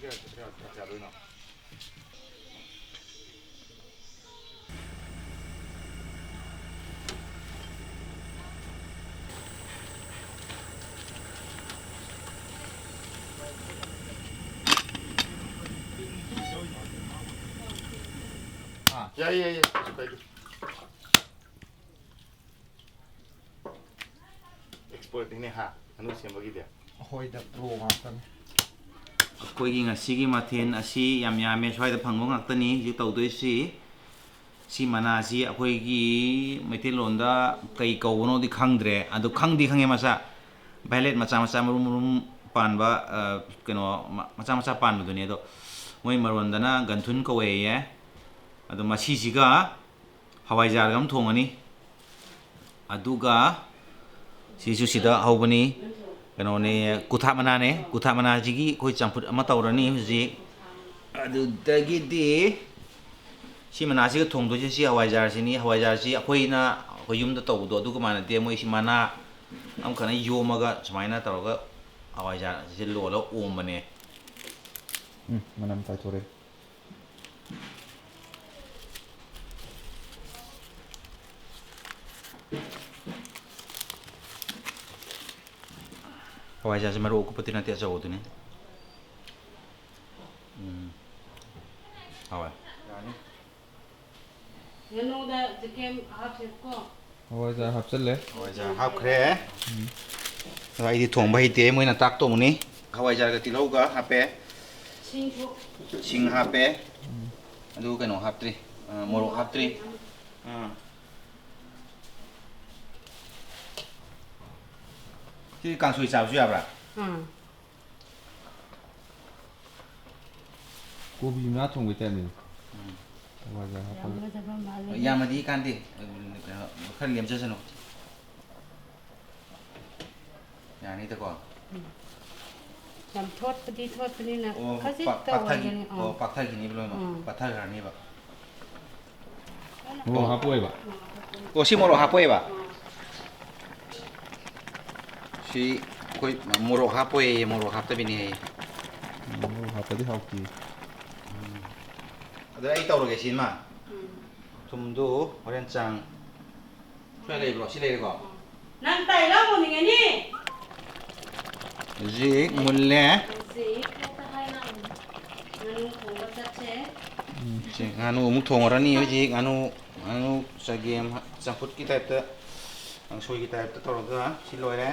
예. 엑스포트네 하. 아누 셈버기데. 호이다 프로 막단. ꯑꯩꯈꯣꯏꯒꯤ ꯉꯁꯤꯒꯤ ꯃꯊꯦꯜ ꯑꯁꯤ ꯌꯥꯝ ꯌꯥꯝꯃꯦ ꯁ꯭ꯋꯥꯏꯗ ꯐꯪꯕ ꯉꯥꯛꯇꯅꯤ ꯍꯧꯖꯤꯛ ꯇꯧꯗꯣꯏꯁꯤ ꯁꯤ ꯃꯅꯥꯁꯤ ꯑꯩꯈꯣꯏꯒꯤ ꯃꯩꯇꯩꯂꯣꯟꯗ ꯀꯩ ꯀꯧꯕꯅꯣꯗꯤ ꯈꯪꯗ꯭ꯔꯦ ꯑꯗꯨ ꯈꯪꯗꯤ ꯈꯪꯉꯦ ꯃꯆꯥ ꯚꯥꯏꯂꯦꯠ ꯃꯆꯥ ꯃꯔꯨꯝ ꯄꯥꯟꯕ ꯀꯩꯅꯣ ꯃꯆꯥ ꯄꯥꯟꯕꯗꯨꯅꯤ ꯑꯗꯣ ꯃꯣꯏ ꯃꯔꯣꯟꯗꯅ ꯒꯟꯊꯨꯟ ꯀꯧꯋꯦꯌꯦ ꯑꯗꯣ ꯃꯁꯤꯁꯤꯒ ꯍꯋꯥꯏꯖꯥꯔꯒ ꯑꯃ ꯊꯣꯡꯉꯅꯤ ꯑꯗꯨꯒ ꯁꯤꯁꯨ ꯁꯤꯗ ꯍꯧꯕꯅꯤ ꯀꯩꯅꯣꯅꯦ ꯀꯨꯊꯥ ꯃꯅꯥꯁꯤꯒꯤ ꯑꯩꯈꯣꯏ ꯆꯝꯐꯨꯠ ꯑꯃ ꯇꯧꯔꯅꯤ ꯍꯧꯖꯤꯛ ꯑꯗꯨꯗꯒꯤꯗꯤ ꯁꯤ ꯃꯅꯥꯁꯤꯒ ꯊꯣꯡꯗꯣꯏꯁꯤ ꯁꯤ ꯍꯋꯥꯏꯖꯥꯔꯁꯤꯅꯤ ꯍꯋꯥꯏꯖꯥꯔꯁꯤ ꯑꯩꯈꯣꯏ ꯌꯨꯝꯗ ꯇꯧꯕꯗꯣ ꯑꯗꯨꯒ ꯃꯥꯟꯅꯗꯦ ꯃꯣꯏꯁꯤ ꯃꯅꯥ ꯑꯃꯈꯛꯅ ꯌꯣꯝꯃꯒ ꯁꯨꯃꯥꯏꯅ ꯇꯧꯔꯒ ꯍꯋꯥꯏꯖꯥꯔꯁꯤ ꯂꯣꯜꯂꯒ ꯑꯣꯝꯕꯅꯦ ꯃꯅꯝ ꯇꯥꯏꯊꯣꯔꯦ hawaijarsi maru okupati nanti aja waktu ini. Hawai. hawaijar hapchalle Hawaijar hap kre. Rồi đi thong bay té mới là tác tong ni. Hawaijar cái tilau ga hape. Sing hape. Aduh cái nó hap tri. Morok hap tri. Chứ càng sủi xào suy à? 고비 나 통고 때는 hawaijar hapchalle Yang madi kan di. Kan liam jasa no. Yang ni tak kau. Jam thot pedi na. Oh, Kasih pak tahu thai. aja ni. Oh, pak thai gini belum mak. Pak thai kan ni pak. 뭐 하포해 봐. Oh, si moro hapoi pak. Si koi moro hapoi hap tapi ni. 뭐 하포디 하오키. Ada ai tahu lagi sih mah. Tumdu orang cang. Suai lagi bro, si lagi kau. Nanti lah mau ni. Zik mulle. Nganu Mukthrubi orang ni zik nganu sagem campur kita itu ang soi kita itu tahu ke siloi le.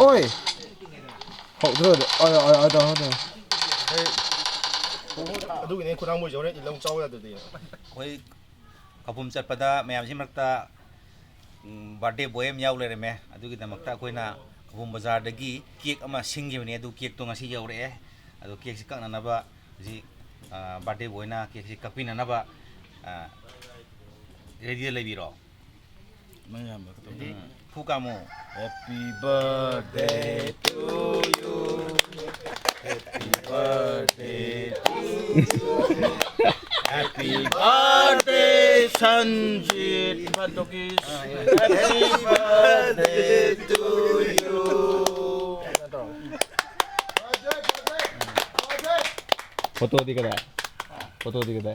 Oi. Hậu rồi. Oi đó. ꯑꯗꯨꯒꯤꯅꯦ ꯈꯨꯅꯥꯡ ꯃꯣꯏꯁꯦ ꯍꯣꯔꯦꯟ ꯏꯜꯂꯧ ꯆꯥꯎ ꯌꯥꯗꯗꯤ ꯑꯩꯈꯣꯏ ꯀꯥꯄꯨꯝ ꯆꯠꯄꯗ ꯃꯌꯥꯝꯁꯤ ꯃꯔꯛꯇ ꯕꯥꯔꯗꯦ ꯕꯣꯏ ꯑꯃ ꯌꯥꯎ ꯂꯩꯔꯝꯃꯦ ꯑꯗꯨꯒꯤꯗꯃꯛꯇ ꯑꯩꯈꯣꯏꯅ ꯀꯥꯄꯨꯝ ꯕꯖꯥꯔꯗꯒꯤ ꯀꯦꯛ ꯑꯃ ꯁꯤꯡꯈꯤꯕꯅꯤ ꯑꯗꯨ ꯀꯦꯛꯇꯣ ꯉꯁꯤ ꯌꯧꯔꯛꯑꯦ ꯑꯗꯨ ꯀꯦꯛꯁꯤ ꯀꯛꯅꯅꯕ ꯍꯧꯖꯤꯛ ꯕꯥꯔꯗꯦ ꯕꯣꯏꯅ ꯀꯦꯛꯁꯤ ꯀꯛꯄꯤꯅꯅꯕ 레디에 레비로. 뭐야 푸가모. Happy birthday to you. Happy birthday to you. Happy birthday Sanjit Padokis. Happy birthday to you. Foto di kada. Foto di kada.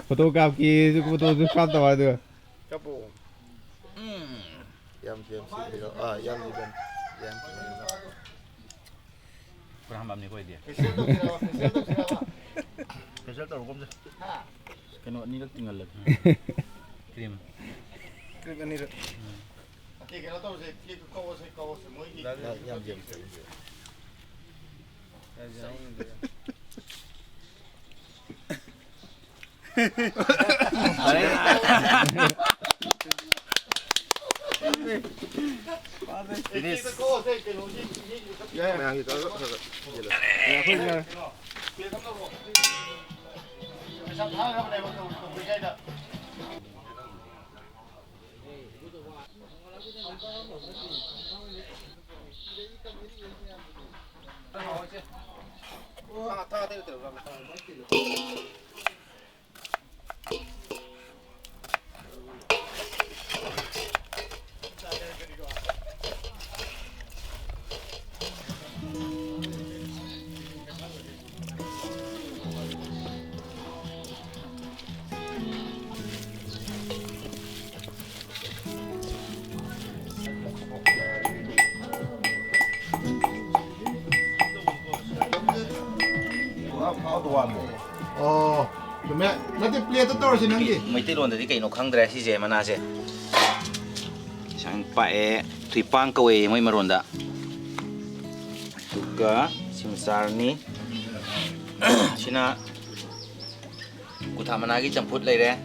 Foto kap ki foto tu kap tawa tu. Kapo. Yam sih itu. Yam juga. Yam. Kurang bam ni kau dia. Kesel tahu kom sih. Kena ni dah tinggal lagi. Krim. Krim ni dah. Nanti kalau tahu sih, kau semua ini. Yam. Cuma nanti plate tu terus nanti. Mesti loan tadi kain okang dress sih mana sih. Sang pae tuipang kowe mai maronda. Juga simsar ni. Sina utama lagi campur lagi deh.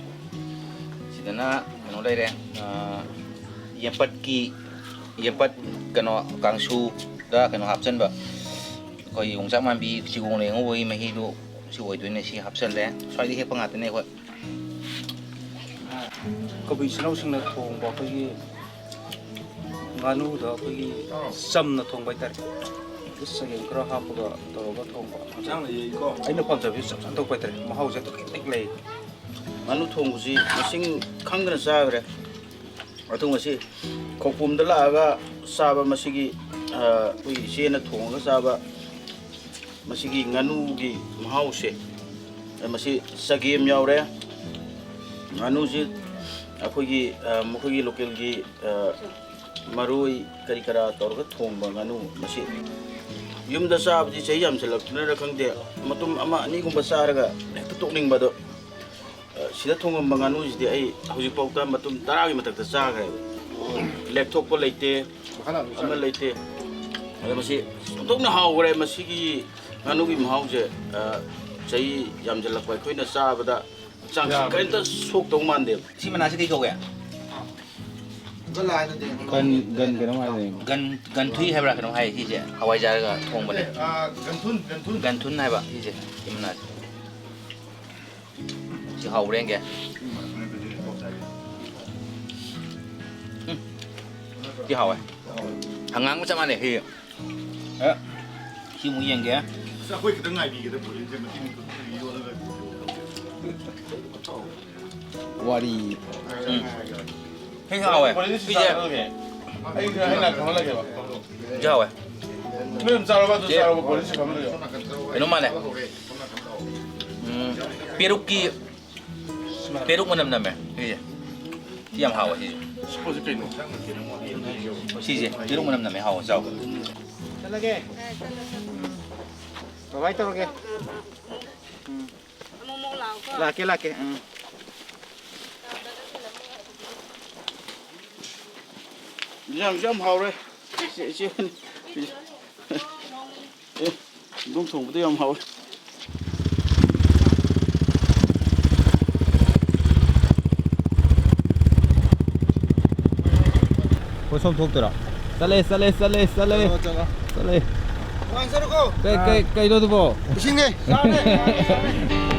Sina kano lagi deh. Yempat kano kangsu dah kano hapsen ba. Kau yung sama bi si gong leng oi mahi do si oi tu ni si hapsen deh. Soal di hepangat ni kau. Có bị sâu sinh là thùng bỏ cái nganu đó cái sâm là thùng bay tay cái sợi cái hộp cái tàu cái thùng bỏ Sang lagi kau. anh nó còn giờ biết sâm thùng bay tay mà hậu sẽ tôi cái này Anu thong si masing kang kena sa bre. Atung masih KHOUPUM dala aga saba masigi ui si na thong aga saba masigi nganu gi mahau se. Masih sagim yaw re. Nganu si ꯑꯩꯈꯣꯏꯒꯤ ꯂꯣꯀꯦꯜꯒꯤ ꯃꯔꯣꯏ ꯀꯔꯤ ꯀꯔꯥ ꯇꯧꯔꯒ ꯊꯣꯡꯕ ꯉꯥꯅꯨ ꯃꯁꯤ ꯌꯨꯝꯗ ꯆꯥꯕꯗꯤ ꯆꯍꯤ ꯌꯥꯝꯁꯤꯜꯂꯛꯇꯨꯅꯔ ꯈꯪꯗꯦ ꯃꯇꯨꯝ ꯑꯃ ꯑꯅꯤꯒꯨꯝꯕ ꯆꯥꯔꯒ ꯍꯦꯛꯇ ꯇꯣꯛꯅꯤꯡꯕꯗꯣ ꯁꯤꯗ ꯊꯣꯡꯉꯝꯕ ꯉꯥꯅꯨꯁꯤꯗꯤ ꯑꯩ ꯍꯧꯖꯤꯛꯐꯥꯎꯗ ꯃꯇꯨꯝ 10ꯒꯤ ꯃꯊꯛꯇ ꯆꯥꯈ꯭ꯔꯦꯕ ꯂꯦꯛꯊꯣꯛꯄ ꯂꯩꯇꯦ ꯑꯃ ꯂꯩꯇꯦ ꯑꯗ ꯃꯁꯤ ꯑꯣꯟꯊꯣꯛꯅ ꯍꯥꯎꯈ꯭ꯔꯦ ꯃꯁꯤꯒꯤ ꯉꯥꯅꯨꯒꯤ ꯃꯍꯥꯎꯁꯦ ꯆꯍꯤ ꯌꯥꯝꯁꯤꯜꯂꯛꯄ ꯑꯩꯈꯣꯏꯅ ꯆꯥꯕꯗ Chẳng cái ta sốt tông màn đẹp. Si mana sih kau ya? Cái lại nó đẹp. Gần cái nó hay này. Gần thuy hay là cái nó hay gì chứ? Hawaii ra cái thùng bên này. Gần thun hay ba? Gì chứ? Si mana? Si hậu đen kìa. Si hậu à? Hàng ngang macam mana ni? Si muyang kìa. Sao quay cái ngày bị cái đó bồi lên mà tin cái Wari. Cái hậu à? Cái gì? Cái này không là cái gì? Cái hậu à? Mình sao mà tôi sao mà bồi lên không là Cái nó mana? Peruk mana nama? Cái gì? Tiam hậu à? Suppose cái nó. Si gì? Peruk mana nama hậu sao? lagi bawa itu lagi laki-laki Jam hào đấy. Chị đúng thùng cái jam hào. Kosong thoktora. Sale. Hoàng sao cô? Cái đó thôi bộ. Xin đi. Sao đây?